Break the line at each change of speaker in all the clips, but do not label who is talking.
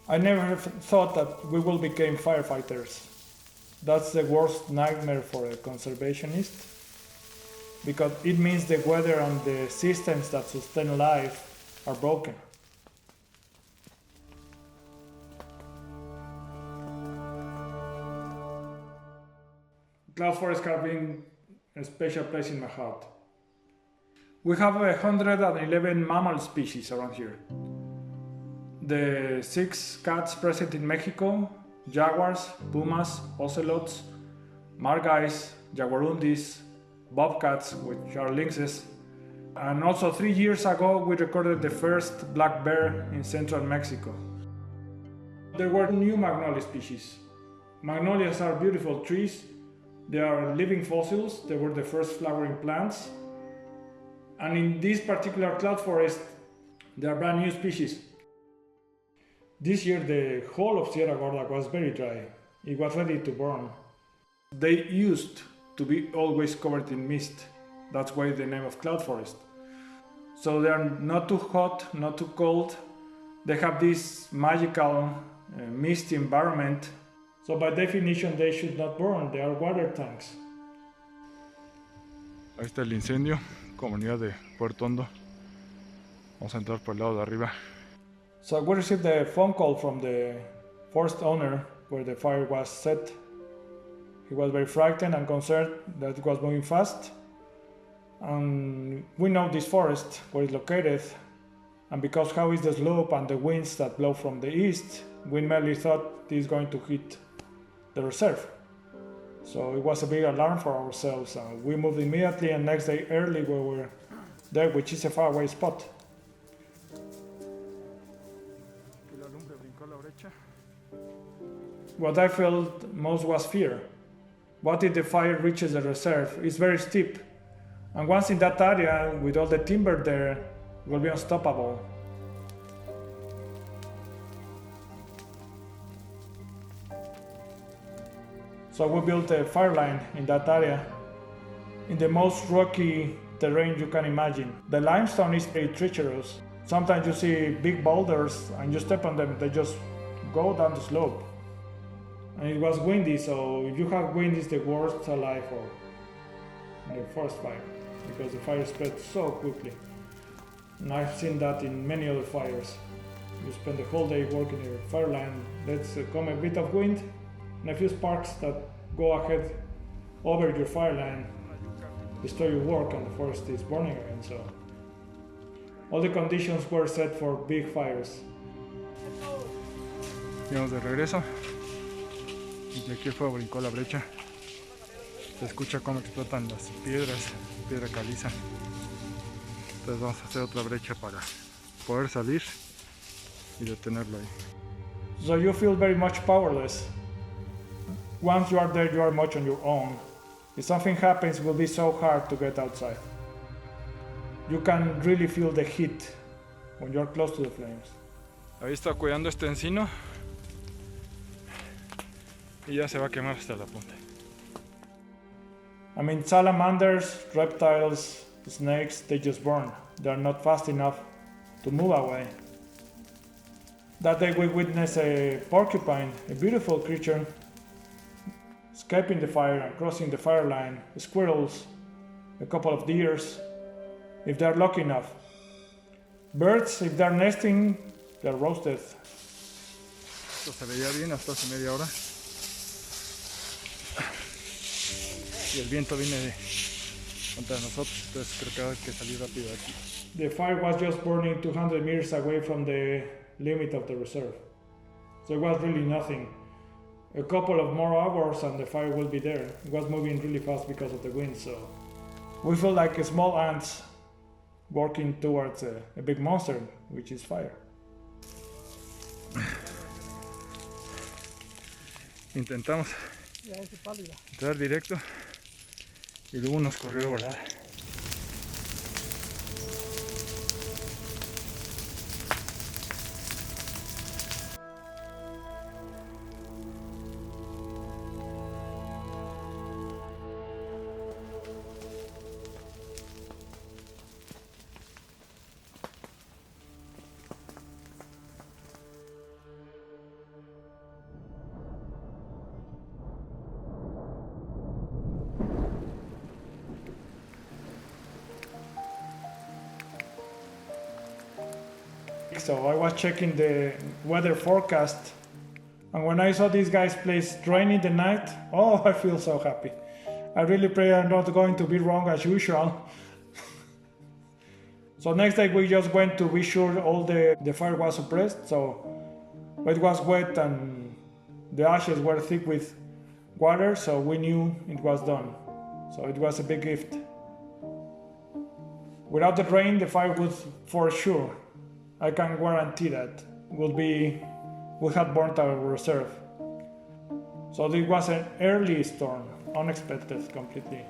I never thought that we will become firefighters. That's the worst nightmare for a conservationist, because it means the weather and the systems that sustain life are broken. Cloud forests have been a special place in my heart. We have 111 mammal species around here. The 6 cats present in Mexico: jaguars, pumas, ocelots, margais, jaguarundis, bobcats, which are lynxes. And also 3 years ago we recorded the first black bear in central Mexico. There were new magnolia species. Magnolias are beautiful trees. They are living fossils. They were the first flowering plants. And in this particular cloud forest, there are brand new species. This year the whole of Sierra Gorda was very dry. It was ready to burn. They used to be always covered in mist. That's why the name of cloud forest. So they are not too hot, not too cold. They have this magical misty environment. So by definition they should not burn. They are water tanks.
Ahí está el incendio, comunidad de Puerto Hondo. Vamos a entrar por el lado de arriba.
So we received a phone call from the forest owner where the fire was set. He was very frightened and concerned that it was moving fast. And we know this forest, where it's located, and because how is the slope and the winds that blow from the east, we merely thought this is going to hit the reserve. So it was a big alarm for ourselves, and we moved immediately, and next day early we were there, which is a faraway spot. What I felt most was fear. What if the fire reaches the reserve? It's very steep, and once in that area, with all the timber there, it will be unstoppable. So we built a fire line in that area, in the most rocky terrain you can imagine. The limestone is very treacherous. Sometimes you see big boulders and you step on them, they just go down the slope. And it was windy, so if you have wind, it's the worst alive for the forest fire, because the fire spreads so quickly. And I've seen that in many other fires. You spend the whole day working in a fire line, let's come a bit of wind, and a few sparks that go ahead over your fire line, destroy your work, and the forest is burning again. So all the conditions were set for big fires.
Vamos de regreso. Y aquí fue, brincó la brecha. Se escucha cómo explotan las piedras, piedra caliza. Entonces vamos a hacer otra brecha para poder salir y detenerlo ahí.
So you feel very much powerless. Once you are there, you are much on your own. If something happens, it will be so hard to get outside. You can really feel the heat when you are close to the flames.
Ahí está cuidando este encino y ya se va a quemar hasta la punta.
I mean, salamanders, reptiles, snakes, they just burn. They are not fast enough to move away. That day we witnessed a porcupine, a beautiful creature, escaping the fire and crossing the fire line, squirrels, a couple of deers, if they are lucky enough. Birds, if they are nesting, they are roasted.
Esto se veía bien hasta hace media hora. Y el viento viene contra nosotros, entonces creo que hay que salir rápido de aquí.
The fire was just burning 200 meters away from the limit of the reserve. So it was really nothing. A couple of more hours and the fire will be there. It was moving really fast because of the wind, so we feel like small ants working towards a big monster, which is fire.
Intentamos entrar directo y luego nos corrió, ¿verdad?
week, so I was checking the weather forecast. And when I saw these guys place rain in the night, oh, I feel so happy. I really pray I'm not going to be wrong as usual. So next day we just went to be sure all the fire was suppressed, so it was wet and the ashes were thick with water, so we knew it was done. So it was a big gift. Without the rain, the fire would, for sure, I can guarantee that, we had burnt our reserve. So this was an early storm, unexpected completely.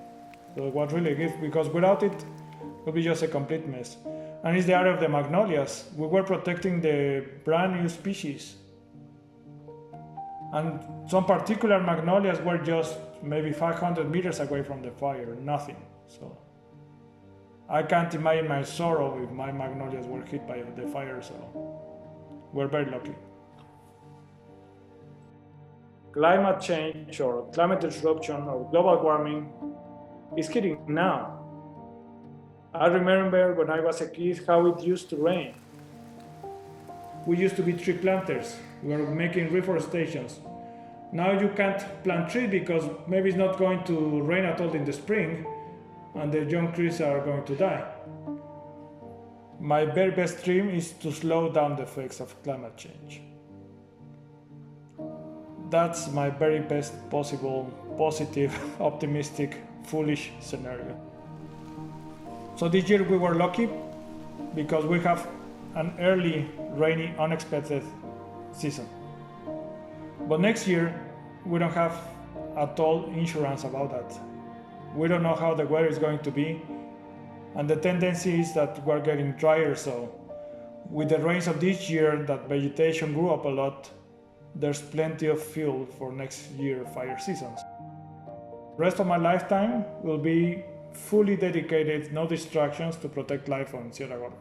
So it was really a gift, because without it, it would be just a complete mess. And it's the area of the magnolias. We were protecting the brand new species. And some particular magnolias were just maybe 500 meters away from the fire, nothing. So I can't imagine my sorrow if my magnolias were hit by the fire, so we're very lucky. Climate change or climate disruption or global warming is hitting now. I remember when I was a kid how it used to rain. We used to be tree planters. We were making reforestations. Now you can't plant trees because maybe it's not going to rain at all in the spring and the young trees are going to die. My very best dream is to slow down the effects of climate change. That's my very best possible, positive, optimistic, foolish scenario. So this year we were lucky because we have an early, rainy, unexpected season. But next year, we don't have at all insurance about that. We don't know how the weather is going to be, and the tendency is that we're getting drier, so with the rains of this year that vegetation grew up a lot, there's plenty of fuel for next year fire seasons. The rest of my lifetime will be fully dedicated, no distractions, to protect life on Sierra Gorda.